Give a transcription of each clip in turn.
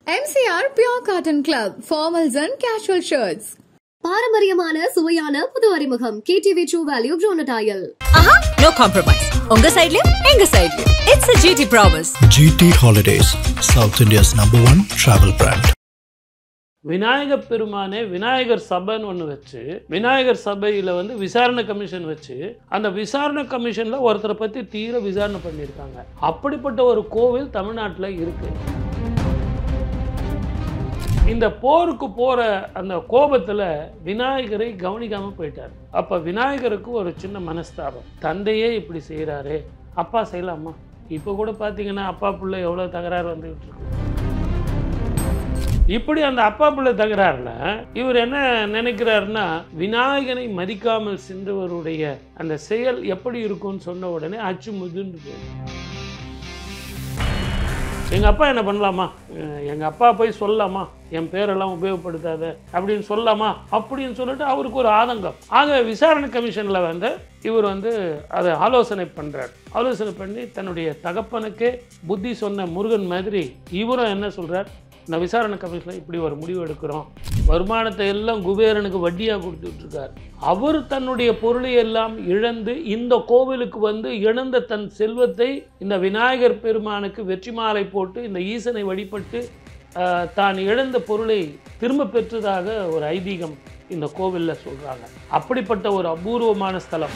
MCR Pure Cotton Club, formals and casual shirts. பாரம்பரியமான சுவையான புது அறிமுகம் KTV True Value Bronadile. No compromise. உங்க சைடுலயும் எங்க சைடுலயும். It's a GT promise. GT Holidays, South India's #1 travel brand. Vinayagar பெருமானே விநாயகர் சபைன்னு ஒன்று வச்சு விநாயகர் சபையில் விசாரணை கமிஷன் வச்சு அந்த விசாரணை கமிஷனில் ஒருத்தரை பற்றி தீர விசாரணை பண்ணியிருக்காங்க. அப்படிப்பட்ட ஒரு கோவில் தமிழ்நாட்டில் இருக்கு. இந்த போருக்கு போகிற அந்த கோபத்தில் விநாயகரை கவனிக்காமல் போயிட்டார். அப்போ விநாயகருக்கு ஒரு சின்ன மனஸ்தாபம், தந்தையே இப்படி செய்கிறாரு, அப்பா செய்யலாமா? இப்போ கூட பார்த்தீங்கன்னா அப்பா பிள்ளை எவ்வளோ தகராறு வந்துக்கிட்டு இருக்கு. இப்படி அந்த அப்பா பிள்ளை தகராறுல இவர் என்ன நினைக்கிறாருன்னா, விநாயகனை மதிக்காமல் சென்றவருடைய அந்த செயல் எப்படி இருக்கும்னு சொன்ன உடனே அச்சு முதுன்னு போயிடும். எங்கள் அப்பா என்ன பண்ணலாமா, எங்கள் அப்பா போய் சொல்லலாமா, என் பேரெல்லாம் உபயோகப்படுத்தாத அப்படின்னு சொல்லலாமா அப்படின்னு சொல்லிட்டு அவருக்கு ஒரு ஆதங்கம். ஆக விசாரணை கமிஷனில் இவர் அதை ஆலோசனை பண்ணுறார். ஆலோசனை பண்ணி தன்னுடைய தகப்பனுக்கே புத்தி சொன்ன முருகன் மாதிரி இவரும் என்ன சொல்கிறார், இந்த விசாரணை கமிஷனில் இப்படி ஒரு முடிவு எடுக்கிறோம், வருமானத்தை எல்லாம் குபேரனுக்கு வட்டியாக கொடுத்துட்ருக்கார், அவர் தன்னுடைய பொருளை எல்லாம் இழந்து இந்த கோவிலுக்கு இழந்த தன் செல்வத்தை இந்த விநாயகர் பெருமானுக்கு வெற்றி மாலை போட்டு இந்த ஈசனை வழிபட்டு தான் இழந்த பொருளை திரும்ப பெற்றதாக ஒரு ஐதீகம் இந்த கோவிலில் சொல்கிறாங்க. அப்படிப்பட்ட ஒரு அபூர்வமான ஸ்தலம்.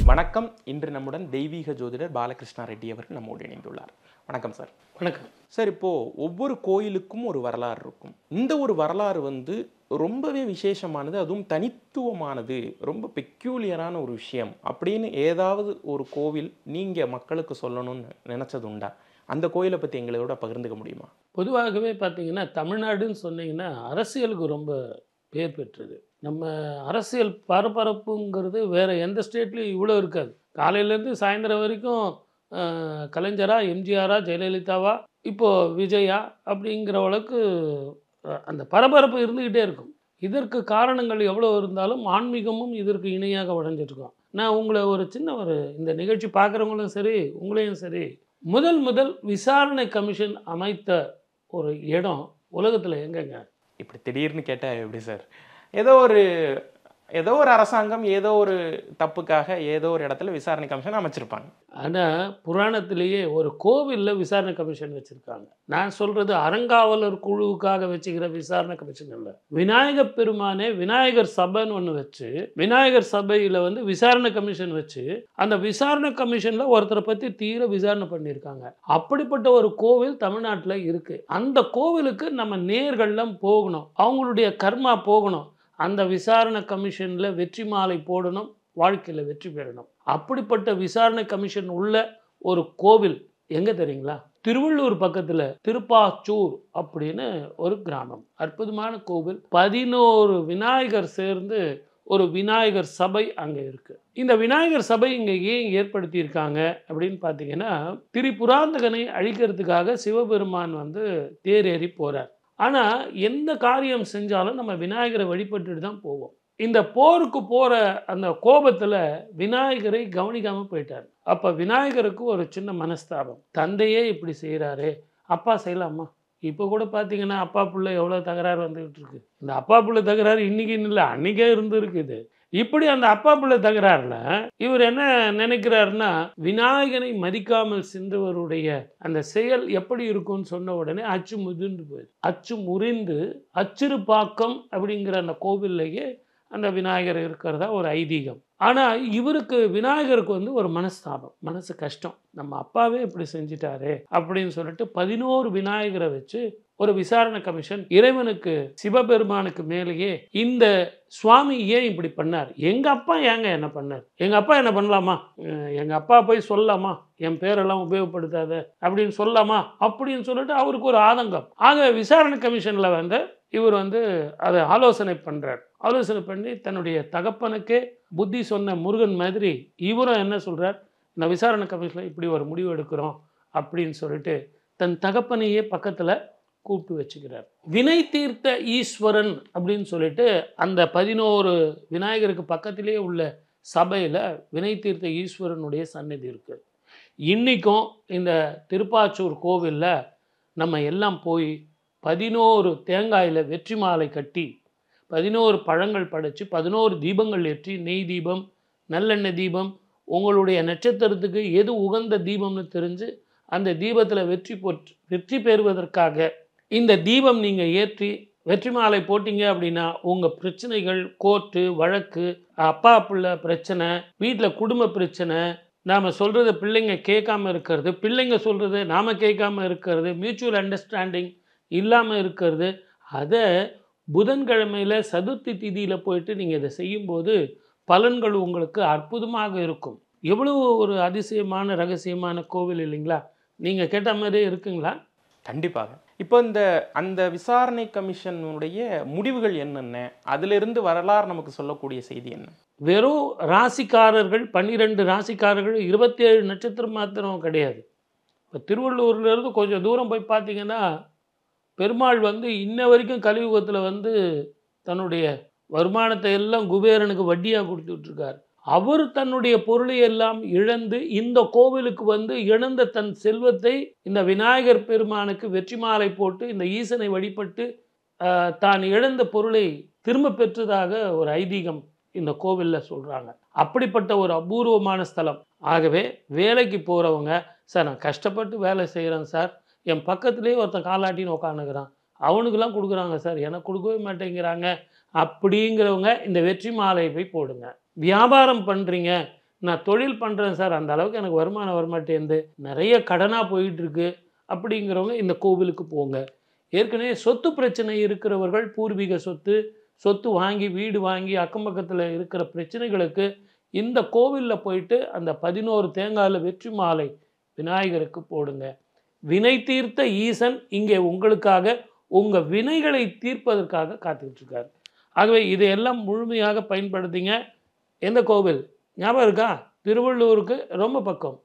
வணக்கம். இன்று நம்முடன் தெய்வீக ஜோதிடர் பாலகிருஷ்ணா ரெட்டி அவர்கள் நம்மோடு இணைந்துள்ளார். வணக்கம் சார். வணக்கம் சார். இப்போது ஒவ்வொரு கோயிலுக்கும் ஒரு வரலாறு இருக்கும். இந்த ஒரு வரலாறு ரொம்பவே விசேஷமானது, அதுவும் தனித்துவமானது, ரொம்ப பெக்யூலியரான ஒரு விஷயம் அப்படின்னு ஏதாவது ஒரு கோவில் நீங்கள் மக்களுக்கு சொல்லணும்னு நினச்சது உண்டா? அந்த கோயிலை பற்றி எங்களோட பகிர்ந்துக்க முடியுமா? பொதுவாகவே பார்த்தீங்கன்னா தமிழ்நாடுன்னு சொன்னீங்கன்னா அரசியலுக்கு ரொம்ப பேர் பெற்றது. நம்ம அரசியல் பரபரப்புங்கிறது வேறு எந்த ஸ்டேட்லேயும் இவ்வளோ இருக்காது. காலையிலேருந்து சாயந்தரம் வரைக்கும் கலைஞரா, எம்ஜிஆரா, ஜெயலலிதாவா, இப்போது விஜயா அப்படிங்கிற அளவுக்கு அந்த பரபரப்பு இருந்துக்கிட்டே இருக்கும். இதற்கு காரணங்கள் எவ்வளோ இருந்தாலும் ஆன்மீகமும் இதற்கு இணையாக உடஞ்சிருக்கோம். நான் உங்களை ஒரு சின்ன இந்த நிகழ்ச்சி பார்க்குறவங்களும் சரி, உங்களையும் சரி, முதல் விசாரணை கமிஷன் அமைத்த ஒரு இடம் உலகத்தில் எங்கெங்க? இப்படி திடீர்னு கேட்டால் எப்படி சார்? ஏதோ ஒரு அரசாங்கம் ஏதோ ஒரு தப்புக்காக ஏதோ ஒரு இடத்துல விசாரணை கமிஷன் அமைச்சிருப்பாங்க. ஆனால் புராணத்திலேயே ஒரு கோவிலில் விசாரணை கமிஷன் வச்சுருக்காங்க. நான் சொல்கிறது அறங்காவலர் குழுவுக்காக வச்சுக்கிற விசாரணை கமிஷன் இல்லை. விநாயகர் பெருமானே விநாயகர் சபைன்னு ஒன்று வச்சு விநாயகர் சபையில் விசாரணை கமிஷன் வச்சு அந்த விசாரணை கமிஷனில் ஒருத்தரை பற்றி தீர விசாரணை பண்ணியிருக்காங்க. அப்படிப்பட்ட ஒரு கோவில் தமிழ்நாட்டில் இருக்குது. அந்த கோவிலுக்கு நம்ம நேர்கள்லாம் போகணும், அவங்களுடைய கர்மா போகணும், அந்த விசாரணை கமிஷனில் வெற்றி மாலை போடணும், வாழ்க்கையில் வெற்றி பெறணும். அப்படிப்பட்ட விசாரணை கமிஷன் உள்ள ஒரு கோவில் எங்கே தெரியுங்களா? திருவள்ளூர் பக்கத்தில் திருப்பாச்சூர் அப்படின்னு ஒரு கிராமம். அற்புதமான கோவில். 11 விநாயகர் சேர்ந்து ஒரு விநாயகர் சபை அங்கே இருக்குது. இந்த விநாயகர் சபை இங்கே ஏன் ஏற்படுத்தியிருக்காங்க அப்படின்னு பார்த்தீங்கன்னா, திரிபுராந்தகனை அழிக்கிறதுக்காக சிவபெருமான் தேரேறி போகிறார். ஆனால் எந்த காரியம் செஞ்சாலும் நம்ம விநாயகரை வழிபட்டுட்டு தான் போவோம். இந்த போருக்கு போகிற அந்த கோபத்தில் விநாயகரை கவனிக்காமல் போயிட்டார். அப்போ விநாயகருக்கு ஒரு சின்ன மனஸ்தாபம், தந்தையே இப்படி செய்கிறாரு, அப்பா செய்யலாமா? இப்போ கூட பார்த்தீங்கன்னா அப்பா பிள்ளை எவ்வளோ தகராறு வந்துக்கிட்டு இருக்கு. இந்த அப்பா பிள்ளை தகராறு இன்றைக்கின்னு இல்லை, அன்றைக்கே இருந்துருக்குது. இப்படி அந்த அப்பா பிள்ளை தகராறுல இவர் என்ன நினைக்கிறாருன்னா, விநாயகனை மதிக்காமல் சென்றவருடைய அந்த செயல் எப்படி இருக்கும்னு சொன்ன உடனே அச்சு முதுன்னு போயிடுது. அச்சு முறிந்து அச்சிறுபாக்கம் அப்படிங்கிற அந்த கோவில்லையே அந்த விநாயகர் இருக்கிறதா ஒரு ஐதீகம். ஆனால் இவருக்கு விநாயகருக்கு ஒரு மனஸ்தாபம், மனசு கஷ்டம், நம்ம அப்பாவே இப்படி செஞ்சிட்டாரு அப்படின்னு சொல்லிட்டு 11 விநாயகரை வச்சு ஒரு விசாரணை கமிஷன் இறைவனுக்கு, சிவபெருமானுக்கு மேலேயே இந்த சுவாமி ஏன் இப்படி பண்ணார், எங்க அப்பா ஏங்க என்ன பண்ணார், எங்க அப்பா என்ன பண்ணலாமா, எங்க அப்பா போய் சொல்லலாமா, என் பேரெல்லாம் உபயோகப்படுத்தாத அப்படின்னு சொல்லலாமா அப்படின்னு சொல்லிட்டு அவருக்கு ஒரு ஆதங்கம். ஆக விசாரணை கமிஷனில் இவர் அதை ஆலோசனை பண்ணுறார். ஆலோசனை பண்ணி தன்னுடைய தகப்பனுக்கே புத்தி சொன்ன முருகன் மாதிரி இவரும் என்ன சொல்கிறார், இந்த விசாரணை கமிஷனில் இப்படி ஒரு முடிவு எடுக்கிறோம் அப்படின்னு சொல்லிட்டு தன் தகப்பனையே பக்கத்தில் கூப்பிட்டு வச்சுக்கிறார். வினை தீர்த்த ஈஸ்வரன் அப்படின்னு சொல்லிட்டு அந்த 11 விநாயகருக்கு பக்கத்திலே உள்ள சபையில் வினை தீர்த்த ஈஸ்வரனுடைய சந்நிதி இருக்குது. இன்றைக்கும் இந்த திருப்பாச்சூர் கோவிலில் நம்ம எல்லாம் போய் 11 தேங்காயில் வெற்றி மாலை கட்டி 11 பழங்கள் படைச்சு 11 தீபங்கள் ஏற்றி நெய் தீபம் நல்லெண்ணெய் தீபம் உங்களுடைய நட்சத்திரத்துக்கு எது உகந்த தீபம்னு தெரிஞ்சு அந்த தீபத்தில் வெற்றி பெறுவதற்காக இந்த தீபம் நீங்கள் ஏற்றி வெற்றி மாலை போட்டிங்க அப்படின்னா உங்கள் பிரச்சனைகள் கோர்ட்டு வழக்கு அப்பா பிள்ளை பிரச்சனை வீட்டில் குடும்ப பிரச்சனை நாம் சொல்கிறத பிள்ளைங்க கேட்காம இருக்கிறது பிள்ளைங்க சொல்கிறது நாம் கேட்காம இருக்கிறது மியூச்சுவல் அண்டர்ஸ்டாண்டிங் இல்லாமல் இருக்கிறது அதை புதன்கிழமையில் சதுர்த்தி திதியில் போயிட்டு நீங்கள் இதை செய்யும்போது பலன்கள் உங்களுக்கு அற்புதமாக இருக்கும். எவ்வளோ ஒரு அதிசயமான ரகசியமான கோவில் இல்லைங்களா? நீங்கள் கேட்ட மாதிரியே இருக்குங்களா? கண்டிப்பாக. இப்போ அந்த விசாரணை கமிஷனுடைய முடிவுகள் என்னென்ன, அதிலிருந்து வரலாறு நமக்கு சொல்லக்கூடிய செய்தி என்ன? வெறும் ராசிக்காரர்கள் 12 ராசிக்காரர்கள் 27 நட்சத்திரம் மாத்திரம் கிடையாது. இப்போ திருவள்ளூர்லேருந்து கொஞ்சம் தூரம் போய் பார்த்தீங்கன்னா பெருமாள் இன்ன வரைக்கும் கலியுகத்தில் தன்னுடைய வருமானத்தை எல்லாம் குபேரனுக்கு வட்டியாக கொடுத்துட்ருக்கார். அவர் தன்னுடைய பொருளை எல்லாம் இழந்து இந்த கோவிலுக்கு இழந்த தன் செல்வத்தை இந்த விநாயகர் பெருமானுக்கு வெற்றி மாலை போட்டு இந்த ஈசனை வழிபட்டு தான் இழந்த பொருளை திரும்ப பெற்றதாக ஒரு ஐதீகம் இந்த கோவிலில் சொல்கிறாங்க. அப்படிப்பட்ட ஒரு அபூர்வமான ஸ்தலம். ஆகவே வேலைக்கு போகிறவங்க, சார் நான் கஷ்டப்பட்டு வேலை செய்கிறேன் சார், என் பக்கத்துலேயே ஒருத்தன் காலாட்டின்னு உட்காந்துக்கிறான், அவனுக்கெல்லாம் கொடுக்குறாங்க சார், எனக்கு கொடுக்கவே மாட்டேங்கிறாங்க அப்படிங்கிறவங்க இந்த வெற்றி மாலையை போய் போடுங்க. வியாபாரம் பண்ணுறீங்க, நான் தொழில் பண்ணுறேன் சார், அந்த அளவுக்கு எனக்கு வருமானம் வரமாட்டேந்து, நிறைய கடனாக போயிட்டுருக்கு அப்படிங்கிறவங்க இந்த கோவிலுக்கு போங்க. ஏற்கனவே சொத்து பிரச்சனை இருக்கிறவர்கள், பூர்வீக சொத்து வாங்கி வீடு வாங்கி அக்கம் பக்கத்தில் இருக்கிற பிரச்சனைகளுக்கு இந்த கோவிலில் போயிட்டு அந்த 11 தேங்காயில் வெற்றி மாலை விநாயகருக்கு போடுங்க. வினை தீர்த்த ஈசன் இங்கே உங்களுக்காக உங்கள் வினைகளை தீர்ப்பதற்காக காத்துக்கிட்டு இருக்காரு. ஆகவே இதையெல்லாம் முழுமையாக பயன்படுத்திங்க. எந்த கோவில் ஞாபகம் இருக்கா? திருவள்ளூருக்கு ரொம்ப பக்கம்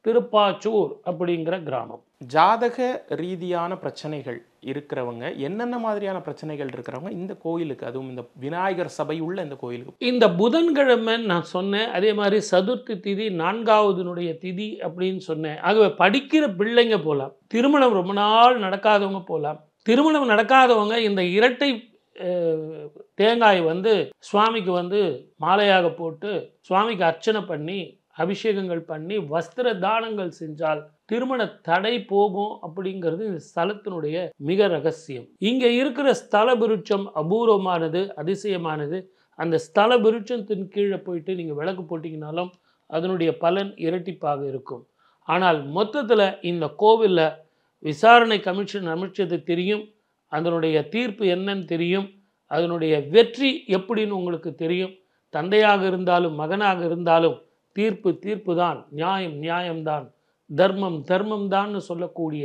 திருப்பாச்சூர் அப்படிங்கிற கிராமம். ஜாதக ரீதியான பிரச்சனைகள் இருக்கிறவங்க, என்னென்ன மாதிரியான பிரச்சனைகள் இருக்கிறவங்க இந்த கோயிலுக்கு, அதுவும் இந்த விநாயகர் சபை உள்ள இந்த கோயிலுக்கு இந்த புதன்கிழமை நான் சொன்னேன். அதே மாதிரி சதுர்த்தி திதி 4வது திதி அப்படின்னு சொன்னேன். ஆகவே படிக்கிற பிள்ளைங்க போகலாம், திருமணம் ரொம்ப நாள் நடக்காதவங்க போகலாம். திருமணம் நடக்காதவங்க இந்த இரட்டை தேங்காய் சுவாமிக்கு மாலையாக போட்டு சுவாமிக்கு அர்ச்சனை பண்ணி அபிஷேகங்கள் பண்ணி வஸ்திர தானங்கள் செஞ்சால் திருமண தடை போகும் அப்படிங்கிறது இந்த ஸ்தலத்தினுடைய மிக ரகசியம். இங்கே இருக்கிற ஸ்தல விருட்சம் அபூர்வமானது, அதிசயமானது. அந்த ஸ்தல விருட்சத்தின் கீழே போயிட்டு நீங்கள் விளக்கு போட்டிங்கனாலும் அதனுடைய பலன் இரட்டிப்பாக இருக்கும். ஆனால் மொத்தத்தில் இந்த கோவிலில் விசாரணை கமிஷன் அமைச்சது தெரியும், அதனுடைய தீர்ப்பு என்னன்னு தெரியும், அதனுடைய வெற்றி எப்படின்னு உங்களுக்கு தெரியும். தந்தையாக இருந்தாலும் மகனாக இருந்தாலும் தீர்ப்பு தான், நியாயம் நியாயம்தான், தர்மம் தர்மம்தான்னு சொல்லக்கூடிய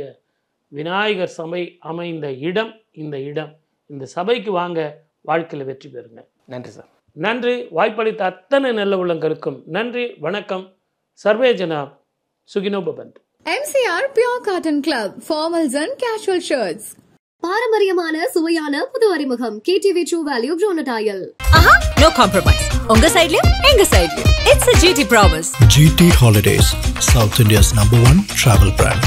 விநாயகர் சபை அமைந்த இடம் இந்த இடம். இந்த சபைக்கு வாங்க, வாழ்க்கையில் வெற்றி பெறுங்க. நன்றி சார். நன்றி. வாய்ப்பளித்த அத்தனை நல்ல உள்ளங்களுக்கும் நன்றி. வணக்கம். சர்வே ஜனா சுகினோ பவந்து. MCR Pure Cotton Club, formals and casual shirts. பாரம்பரியமான சுவையான புது அறிமுகம் KTV True Value Brona Tile. No compromise. உங்க சைடுலயும் எங்க சைடுலயும். It's a GT promise. GT Holidays, South India's #1 travel brand.